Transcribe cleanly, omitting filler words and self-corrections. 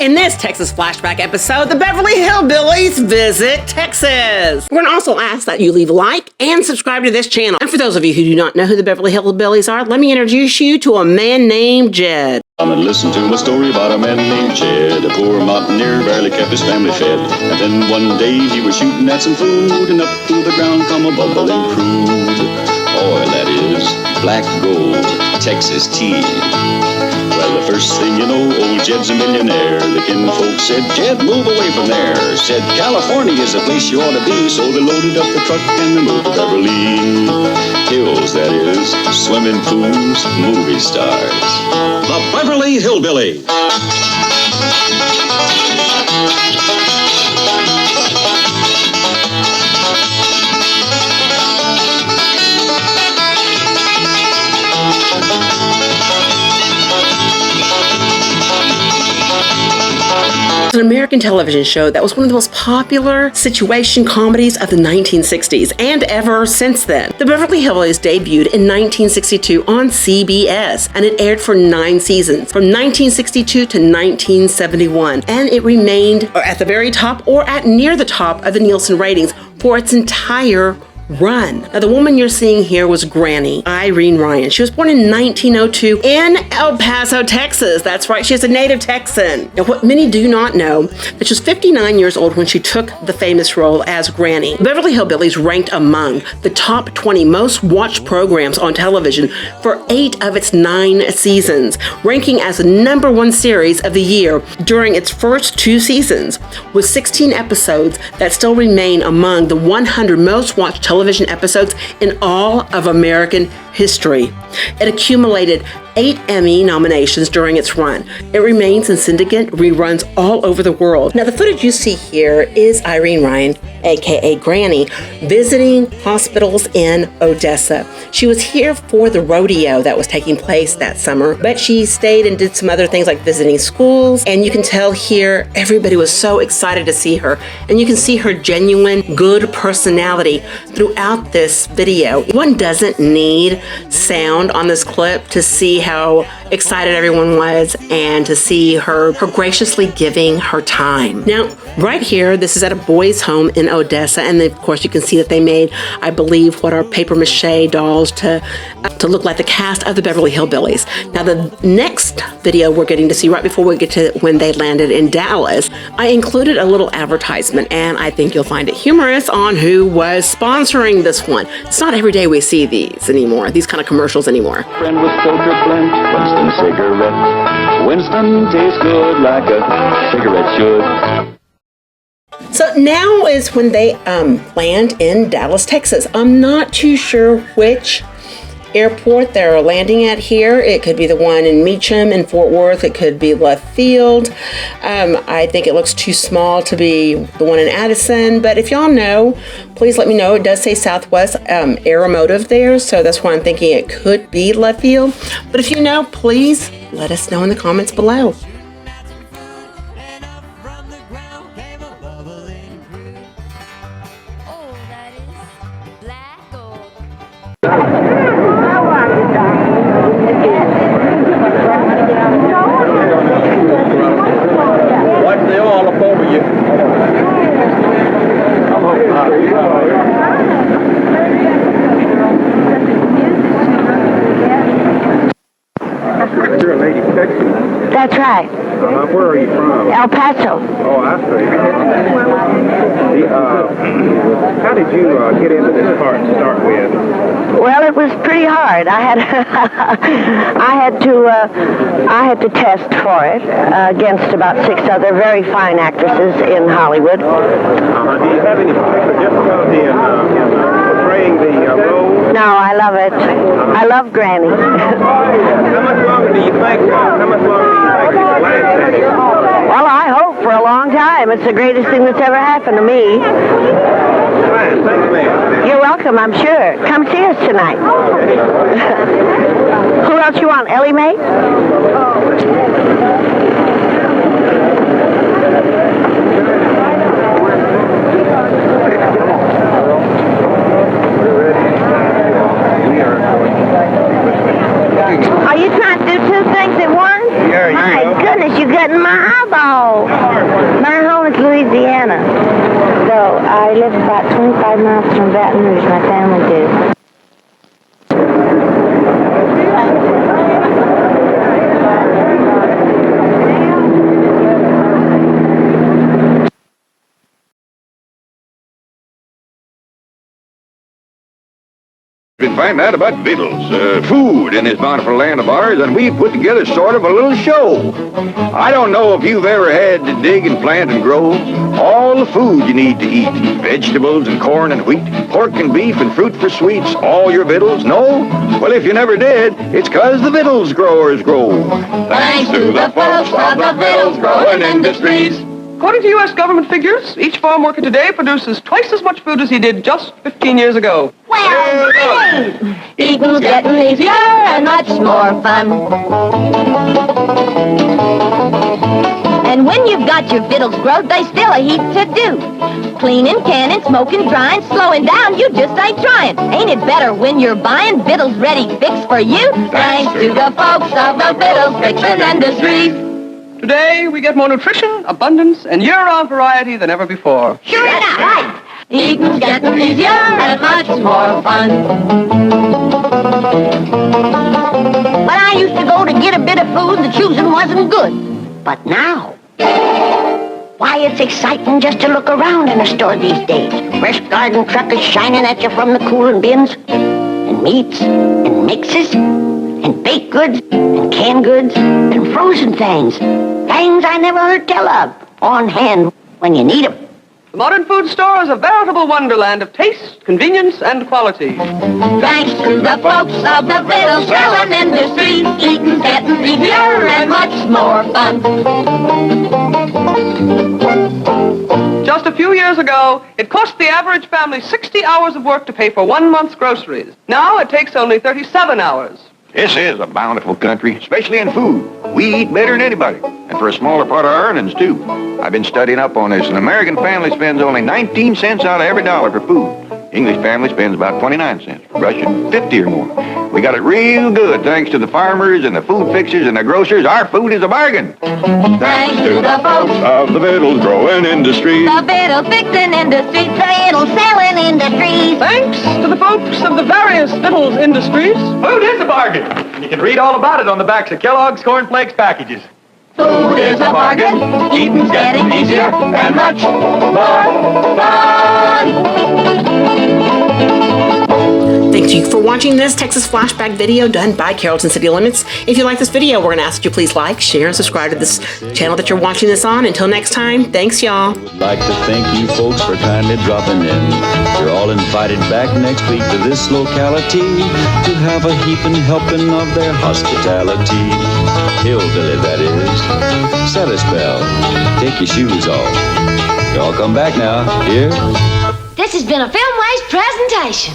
In this Texas Flashback episode, the Beverly Hillbillies visit Texas. We're going to also ask that you leave a like and subscribe to this channel. And for those of you who do not know who the Beverly Hillbillies are, let me introduce you to a man named Jed. Come and listen to a story about a man named Jed. A poor mountaineer barely kept his family fed. And then one day he was shooting at some food, and up through the ground come a bubbling crude oil, that is, black gold, Texas tea. Well, the first thing you know, old Jed's a millionaire. The kinfolk said, Jed, move away from there. Said, California is the place you ought to be. So they loaded up the truck and they moved to Beverly Hills, that is, swimming pools, movie stars. The Beverly Hillbillies. It's an American television show that was one of the most popular situation comedies of the 1960s and ever since then. The Beverly Hillbillies debuted in 1962 on CBS, and it aired for 9 seasons from 1962 to 1971, and it remained at the very top or at near the top of the Nielsen ratings for its entire run. Now, the woman you're seeing here was Granny, Irene Ryan. She was born in 1902 in El Paso, Texas. That's right, she's a native Texan. Now, what many do not know, that she was 59 years old when she took the famous role as Granny. Beverly Hillbillies ranked among the top 20 most watched programs on television for 8 of its 9 seasons, ranking as the #1 series of the year during its first 2 seasons, with 16 episodes that still remain among the 100 most watched television episodes in all of American history. It accumulated 8 Emmy nominations during its run. It remains in syndicate reruns all over the world. Now, the footage you see here is Irene Ryan, aka Granny, visiting hospitals in Odessa. She was here for the rodeo that was taking place that summer, but she stayed and did some other things like visiting schools, and you can tell here everybody was so excited to see her, and you can see her genuine good personality throughout this video. One doesn't need sound on this clip to see how excited everyone was and to see her graciously giving her time. Now, right here, this is at a boys' home in Odessa, and of course you can see that they made, I believe, what are paper mache dolls to look like the cast of the Beverly Hillbillies. Now, the next video we're getting to see right before we get to when they landed in Dallas, I included a little advertisement, and I think you'll find it humorous on who was sponsoring this one. It's not every day we see these anymore, these kind of commercials anymore. Friend with filter blend, Winston cigarette. Winston tastes good like a cigarette should. So now is when they land in Dallas, Texas. I'm not too sure which airport they're landing at here. It could be the one in Meacham in Fort Worth. It could be Love Field. I think it looks too small to be the one in Addison, but if y'all know, please let me know. It does say Southwest Aeromotive there, so that's why I'm thinking it could be Love Field. But if you know, please let us know in the comments below. Watch the oil up over you. You're a lady Texan. That's right. Where are you from? El Paso. Oh, I see. How did you get into this part to start with? Well, it was pretty hard. I had to test for it against about 6 other very fine actresses in Hollywood. Do you have any particular difficulty in portraying the role? No, I love it. I love Granny. How much longer do you think? How much longer do you think it will last? Well, I hope for a long time. It's the greatest thing that's ever happened to me. Fine, thanks, ma'am. You're welcome, I'm sure. Come see us tonight. Who else you want? Ellie Mae? Are you trying to do 2 things at once? Yeah, you My know. goodness, you're getting my football. My home is Louisiana. So I live about 25 miles from Baton Rouge. My family do. Been finding out about Vittles, food in this bountiful land of ours, and we put together sort of a little show. I don't know if you've ever had to dig and plant and grow all the food you need to eat. Vegetables and corn and wheat, pork and beef and fruit for sweets, all your Vittles? No? Well, if you never did, it's 'cause the Vittles growers grow. Thanks to the folks of the Vittles growing industries. According to U.S. government figures, each farm worker today produces twice as much food as he did just 15 years ago. Well, great! Eating's getting easier and much more fun. And when you've got your Vittles growth, there's still a heap to do. Cleaning, canning, smoking, drying, slowing down, you just ain't trying. Ain't it better when you're buying Vittles ready fixed for you? Thanks to the folks of the Vittles fixing industries. Today, we get more nutrition, abundance, and year-round variety than ever before. Sure enough, right. Eating's getting easier and much more fun. When I used to go to get a bit of food, the choosing wasn't good. But now, why, it's exciting just to look around in a store these days. Fresh garden truckers shining at you from the cooling bins, and meats, and mixes, and baked goods, and canned goods, and frozen things. Things I never heard tell of. On hand when you need them. The modern food store is a veritable wonderland of taste, convenience, and quality. Thanks to the folks of the Vittles growing industry, eating's getting easier and much more fun. Just a few years ago, it cost the average family 60 hours of work to pay for 1 month's groceries. Now it takes only 37 hours. This is a bountiful country, especially in food. We eat better than anybody, and for a smaller part of our earnings, too. I've been studying up on this. An American family spends only 19 cents out of every dollar for food. English family spends about 29 cents. Russian, 50 or more. We got it real good thanks to the farmers and the food fixers and the grocers. Our food is a bargain. Thanks to the folks of the Vittles growing industry. the Vittles fixing industries, the Vittles selling industries. Thanks to the folks of the various Vittles industries. Food is a bargain. And you can read all about it on the backs of Kellogg's Corn Flakes packages. Food is a bargain, eating's getting easier and much more fun. Thank you for watching this Texas Flashback video done by Carrollton City Limits. If you like this video, we're going to ask that you please like, share, and subscribe to this channel that you're watching this on. Until next time, thanks, y'all. Would like to thank you folks for kindly dropping in. You're all invited back next week to this locality to have a heaping helping of their hospitality. Hillbilly, that is. Set a spell. Take your shoes off. Y'all come back now. Here. This has been a FilmWays presentation.